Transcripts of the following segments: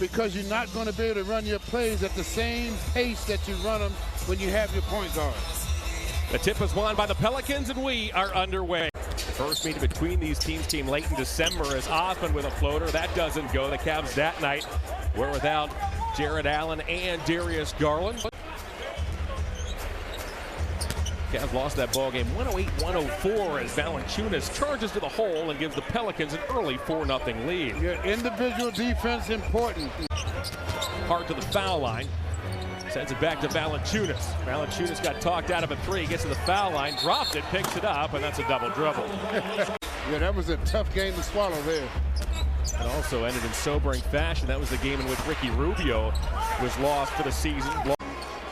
because you're not going to be able to run your plays at the same pace that you run them when you have your point guard. The tip was won by the Pelicans, and we are underway. The first meeting between these teams came late in December as Osmond with a floater. That doesn't go. The Cavs that night were without Jared Allen and Darius Garland. Cavs lost that ball game 108-104 as Valanciunas charges to the hole and gives the Pelicans an early 4-0 lead. Your individual defense important. Hart to the foul line. Sends it back to Valanciunas. Valanciunas got talked out of a three, gets to the foul line, drops it, picks it up, and that's a double dribble. Yeah, that was a tough game to swallow there. It also ended in sobering fashion. That was the game in which Ricky Rubio was lost for the season.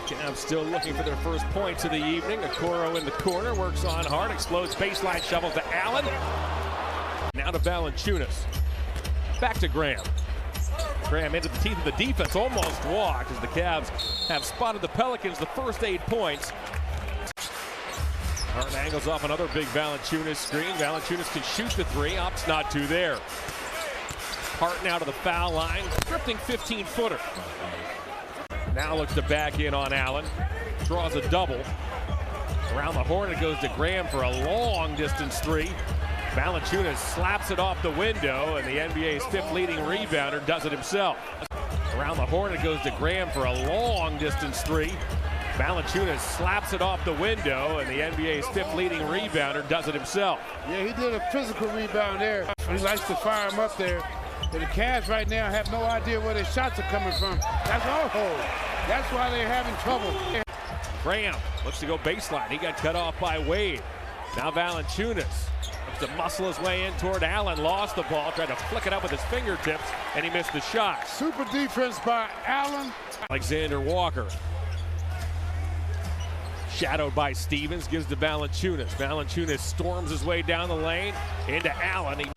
Cavs still looking for their first points of the evening. Okoro in the corner, works on hard, explodes baseline, shovels to Allen. Now to Valanciunas. Back to Graham. Graham into the teeth of the defense, almost walked as the Cavs have spotted the Pelicans the first 8 points. Hart angles off another big Valanciunas screen. Valanciunas can shoot the three, opts not to there. Hart now to the foul line, drifting 15-footer. Now looks to back in on Allen, draws a double. Around the horn it goes to Graham for a long distance three. Valanciunas slaps it off the window, and the NBA's fifth leading rebounder does it himself. Around the horn it goes to Graham for a long distance three. Valanciunas slaps it off the window, and the NBA's fifth leading rebounder does it himself. Yeah, he did a physical rebound there. He likes to fire him up there. But the Cavs right now have no idea where their shots are coming from. That's all hold. That's why they're having trouble. Graham looks to go baseline. He got cut off by Wade. Now Valanciunas looks to muscle his way in toward Allen. Lost the ball, tried to flick it up with his fingertips, and he missed the shot. Super defense by Allen. Alexander Walker. Shadowed by Stevens, gives to Valanciunas. Valanciunas storms his way down the lane into Allen.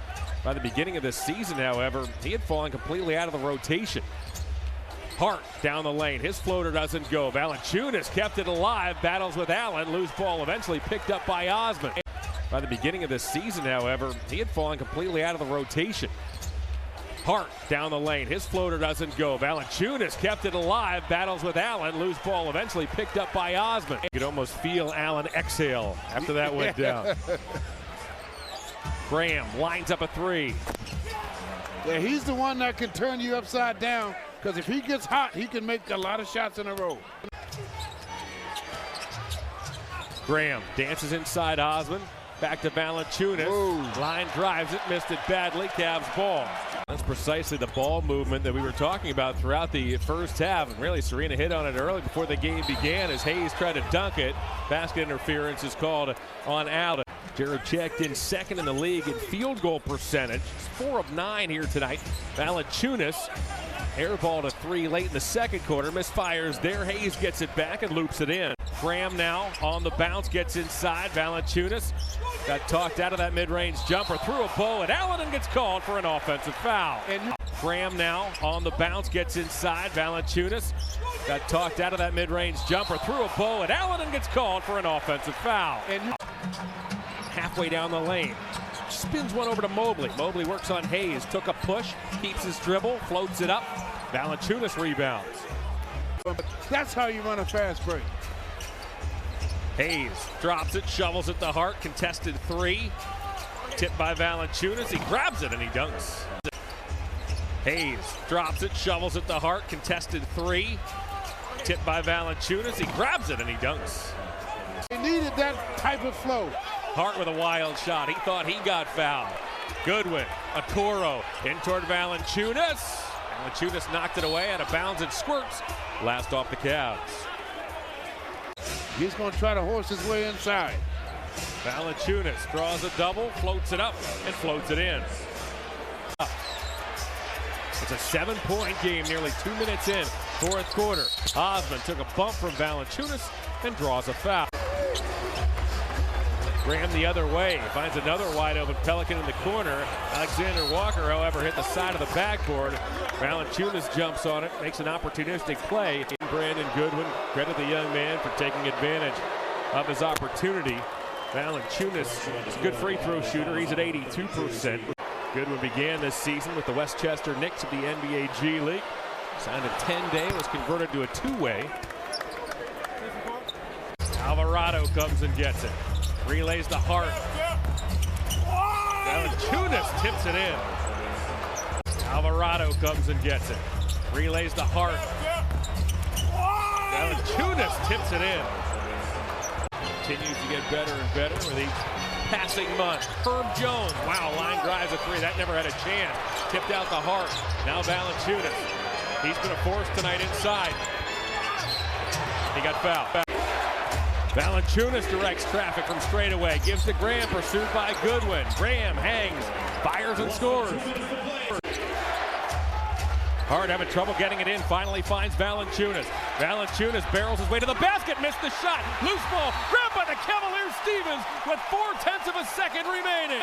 By the beginning of the season, however, he had fallen completely out of the rotation. Hart down the lane. His floater doesn't go. Valanciunas kept it alive. Battles with Allen. Loose ball eventually picked up by Osmond. By the beginning of the season, however, he had fallen completely out of the rotation. Hart down the lane. His floater doesn't go. Valanciunas kept it alive. Battles with Allen. Loose ball eventually picked up by Osmond. You could almost feel Allen exhale after that went down. Graham lines up a three. Yeah, he's the one that can turn you upside down, because if he gets hot, he can make a lot of shots in a row. Graham dances inside Osmond. Back to Valanciunas. Whoa. Line drives it, missed it badly. Cavs ball. That's precisely the ball movement that we were talking about throughout the first half. And really, Serena hit on it early before the game began as Hayes tried to dunk it. Basket interference is called on Allen. Jared checked in second in the league in field goal percentage. He's 4 of 9 here tonight. Valanciunas airballed a three late in the second quarter. Misfires there. Hayes gets it back and loops it in. Graham now on the bounce, gets inside. Valanciunas got talked out of that mid-range jumper, threw a bow, and Allen gets called for an offensive foul. Graham now on the bounce, gets inside. Valanciunas got talked out of that mid-range jumper, threw a bow, and Allen gets called for an offensive foul. Halfway down the lane, spins one over to Mobley. Mobley works on Hayes, took a push, keeps his dribble, floats it up. Valanciunas rebounds. That's how you run a fast break. Hayes drops it, shovels it to Hart, contested three. Tipped by Valanciunas, he grabs it and he dunks. Hayes drops it, shovels it to Hart, contested three. Tipped by Valanciunas, he grabs it and he dunks. They needed that type of flow. Hart with a wild shot. He thought he got fouled. Goodwin, Okoro in toward Valanciunas. Valanciunas knocked it away out of bounds and squirts. Last off the Cavs. He's going to try to horse his way inside. Valanciunas draws a double, floats it up, and floats it in. It's a 7-point game, nearly 2 minutes in, fourth quarter. Osmond took a bump from Valanciunas and draws a foul. Graham the other way, finds another wide open Pelican in the corner. Alexander Walker, however, hit the side of the backboard. Valanciunas jumps on it, makes an opportunistic play. Brandon Goodwin, credit the young man for taking advantage of his opportunity. Valanciunas is a good free throw shooter. He's at 82%. Goodwin began this season with the Westchester Knicks of the NBA G League. Signed a 10-day, was converted to a 2-way. Alvarado comes and gets it. Relays the Hart. Valanciunas tips it in. Alvarado comes and gets it. Relays the Hart. Valanciunas tips it in. Continues to get better and better with each passing month. Herb Jones, wow, line drives a three. That never had a chance. Tipped out the Hart. Now Valanciunas. He's been a force tonight inside. He got fouled. Valanciunas directs traffic from straightaway. Gives to Graham, pursued by Goodwin. Graham hangs, fires and scores. Hart having trouble getting it in, finally finds Valanciunas. Valanciunas barrels his way to the basket, missed the shot. Loose ball, grabbed by the Cavaliers. Stevens with 0.4 of a second remaining.